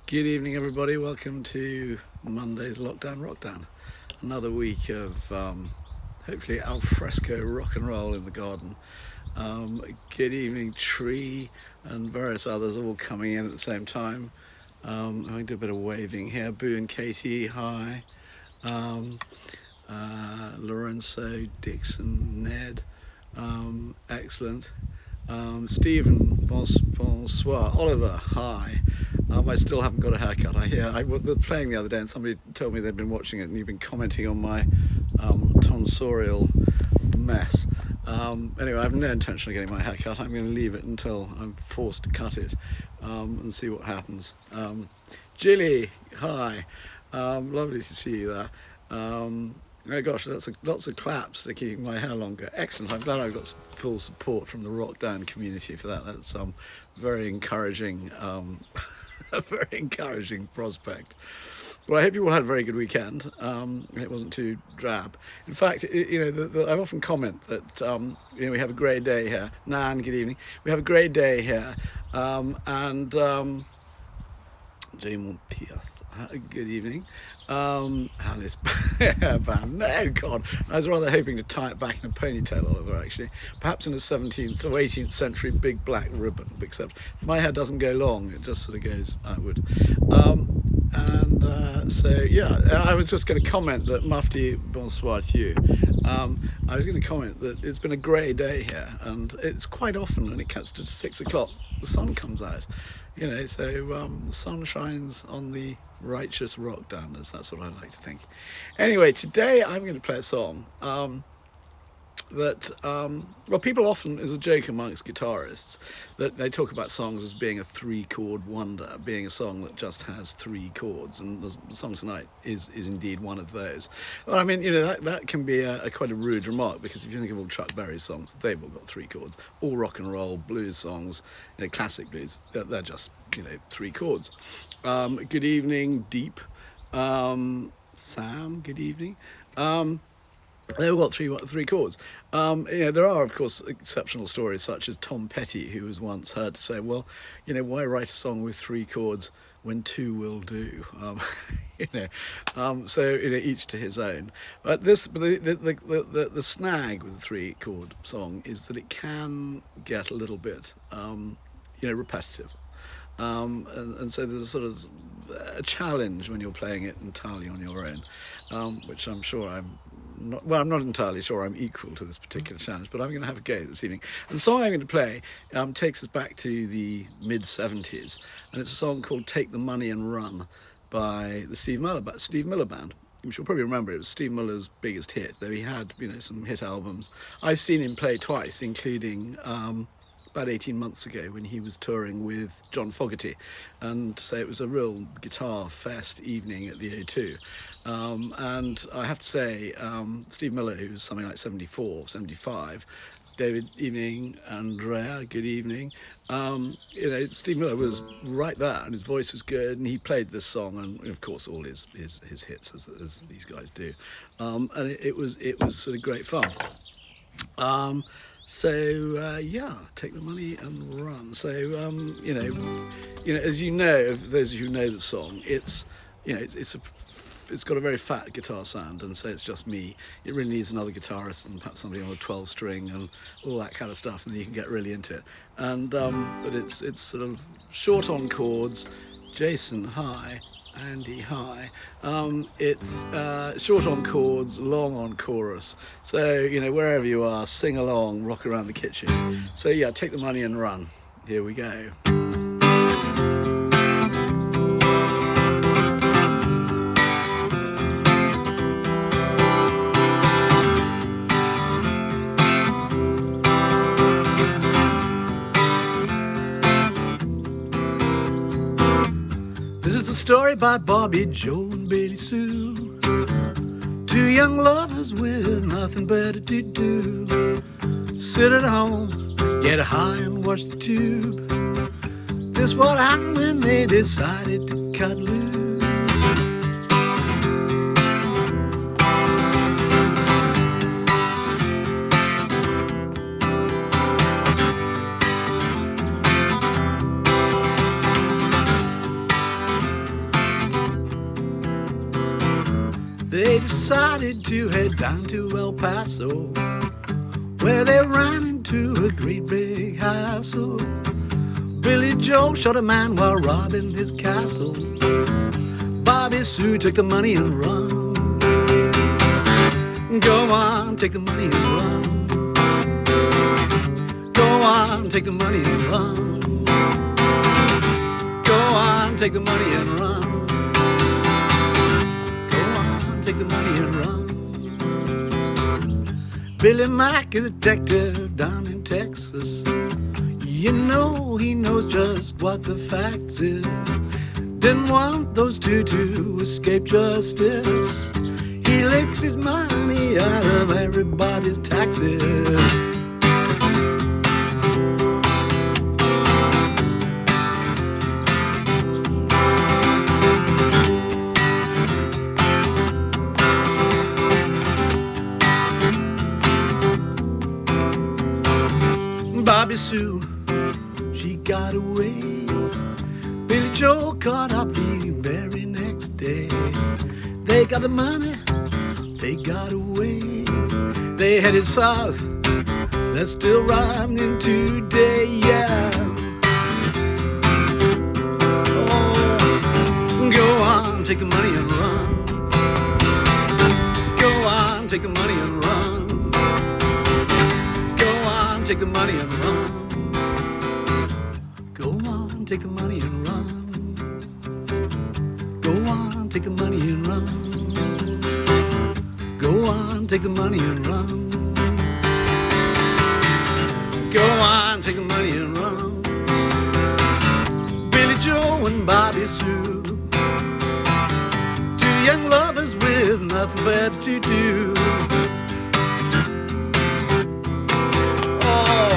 Good evening, everybody. Welcome to Monday's Lockdown-Rockdown. Another week of hopefully al fresco rock and roll in the garden. Good evening, Tree and various others all coming in at the same time. I'm going to do a bit of waving here. Boo and Katie, hi. Lorenzo, Dixon, Ned, excellent. Stephen, bonsoir. Oliver, hi. I still haven't got a haircut. I was playing the other day and somebody told me they'd been watching it and you've been commenting on my tonsorial mess. Anyway, I have no intention of getting my haircut. I'm going to leave it until I'm forced to cut it and see what happens. Jilly, hi. Lovely to see you there. Oh gosh, lots of claps to keep my hair longer. Excellent. I'm glad I've got full support from the Rockdown community for that. That's very encouraging, a very encouraging prospect. Well, I hope you all had a very good weekend. It wasn't too drab. In fact, I often comment that we have a grey day here. Nan, good evening. We have a grey day here, and good evening. Alice, no, God, I was rather hoping to tie it back in a ponytail, Oliver, actually. Perhaps in a 17th or 18th century big black ribbon, except my hair doesn't go long, it just sort of goes outward. I was just going to comment that Mufti, bonsoir to you. I was going to comment that it's been a grey day here, and it's quite often when it cuts to 6 o'clock, the sun comes out. The sun shines on the righteous rock downers, that's what I like to think. Anyway, today I'm going to play a song that, people often, as a joke amongst guitarists, that they talk about songs as being a 3-chord wonder, being a song that just has 3 chords, and the song tonight is indeed one of those. Well, I mean, that can be quite a rude remark, because if you think of all Chuck Berry's songs, they've all got 3 chords. All rock and roll blues songs, classic blues, they're just 3 chords. Good evening, Deep. Sam, good evening. They've all got three chords. There are, of course, exceptional stories such as Tom Petty, who was once heard to say, well, why write a song with 3 chords when 2 will do? Each to his own. But the snag with the 3-chord song is that it can get a little bit, repetitive. And so there's a sort of a challenge when you're playing it entirely on your own, which I'm not entirely sure I'm equal to this particular challenge, but I'm going to have a go this evening. And the song I'm going to play takes us back to the mid-70s, and it's a song called Take the Money and Run by the Steve Miller Band. You should probably remember it was Steve Miller's biggest hit, though he had some hit albums. I've seen him play twice, including about 18 months ago when he was touring with John Fogerty, and so it was a real guitar fest evening at the O2. And I have to say, Steve Miller, who's something like 74, 75, David, evening, Andrea, good evening. Steve Miller was right there, and his voice was good, and he played this song, and of course all his hits, as these guys do. And it was sort of great fun. Take the money and run. So, as those of you who know the song, it's got a very fat guitar sound, and so it's just me. It really needs another guitarist and perhaps somebody on a 12-string and all that kind of stuff, and then you can get really into it. And but it's sort of short on chords. Jason, hi. Andy, hi. It's short on chords, long on chorus. So, wherever you are, sing along, rock around the kitchen. So, take the money and run. Here we go. Story by Bobby, Joe, and Billy Sue. 2 young lovers with nothing better to do. Sit at home, get high and watch the tube. This what happened when they decided to cut loose. they decided to head down to El Paso, where they ran into a great big hassle. Billy Joe shot a man while robbing his castle. Bobby Sue took the money and run. Go on, take the money and run. Go on, take the money and run. Go on, take the money and run. Go on, take the money and run. Billy Mack is a detective down in Texas. You know he knows just what the facts is. Didn't want those two to escape justice. He licks his money out of everybody's taxes. Bobby Sue, she got away. Billy Joe caught up the very next day. They got the money, they got away. They headed south, they're still riding today, yeah. Oh, go on, take the money and run. Go on, take the money and run. Go on, take the money and run. Go on, take the money and run. Go on, take the money and run. Go on, take the money and run. Go on, take the money and run. Billy Joe and Bobby Sue, two young lovers with nothing better to do. Oh,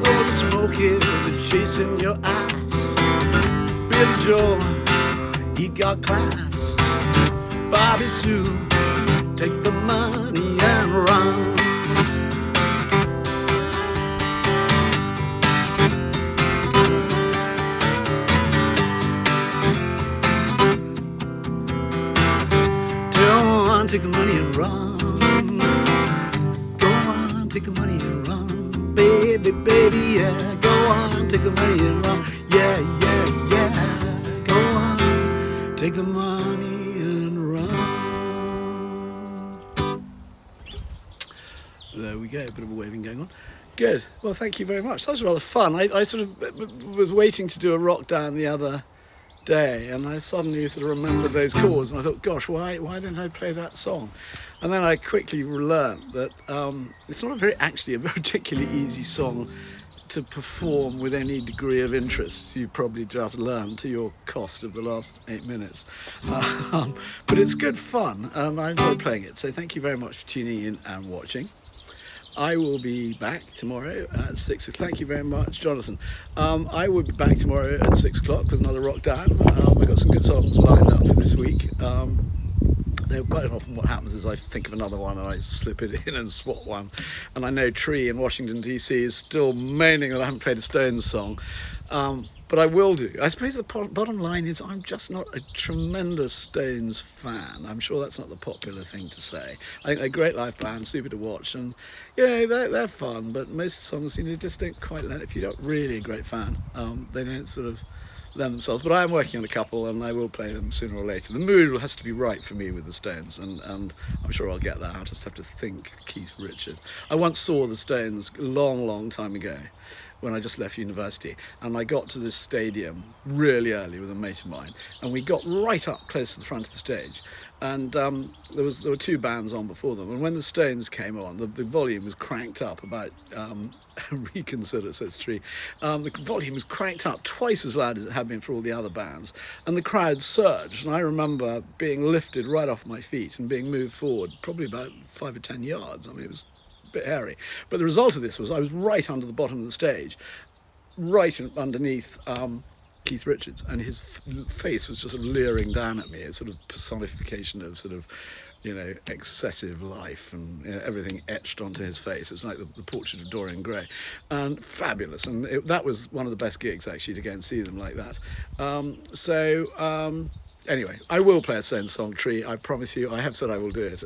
the smoke is chasing your eyes. Billy Joe, he got class. Bobby Sue, take the money and run. Go on, take the money and run. Go on, take the money and run. Baby, baby, yeah. Go on, take the money and run. Yeah, yeah, yeah. Go on, take the money and run. There we go, a bit of a waving going on. Good, well thank you very much. That was rather fun. I sort of was waiting to do a rock down the other day, and I suddenly sort of remembered those chords, and I thought, gosh, why didn't I play that song? And then I quickly learned that it's not actually a particularly easy song to perform with any degree of interest. You probably just learned to your cost of the last 8 minutes. But it's good fun, and I enjoy playing it. So thank you very much for tuning in and watching. I will be back tomorrow at 6 o'clock. Thank you very much, Jonathan. I will be back tomorrow at 6 o'clock with another rock down. I've got some good songs lined up for this week. Quite often what happens is I think of another one and I slip it in and swap one. And I know Tree in Washington DC is still moaning that I haven't played a Stones song. But I will do. I suppose the bottom line is I'm just not a tremendous Stones fan. I'm sure that's not the popular thing to say. I think they're a great live band, super to watch, and you know they're fun. But most songs, you know, just don't quite let. If you're not really a great fan, they don't sort of lend themselves. But I am working on a couple, and I will play them sooner or later. The mood has to be right for me with the Stones, and I'm sure I'll get that. I'll just have to think. Keith Richards. I once saw the Stones a long time ago, when I just left university, and I got to this stadium really early with a mate of mine, and we got right up close to the front of the stage, and there were two bands on before them, and when the Stones came on, the volume was cranked up about reconsider, says Tree. The volume was cranked up twice as loud as it had been for all the other bands, and the crowd surged, and I remember being lifted right off my feet and being moved forward probably about 5 or 10 yards. I mean, it was a bit hairy, but the result of this was I was right under the bottom of the stage, right underneath Keith Richards, and his face was just sort of leering down at me. It's sort of personification of sort of, you know, excessive life, and you know, everything etched onto his face. It's like the portrait of Dorian Gray, and fabulous. And that was one of the best gigs actually, to go and see them like that. Anyway, I will play a certain song, Tree. I promise you. I have said I will do it,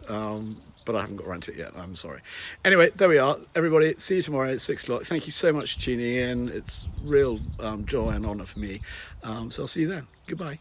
but I haven't got around to it yet. I'm sorry. Anyway, there we are. Everybody, see you tomorrow at 6 o'clock. Thank you so much for tuning in. It's real joy and honour for me. So I'll see you then. Goodbye.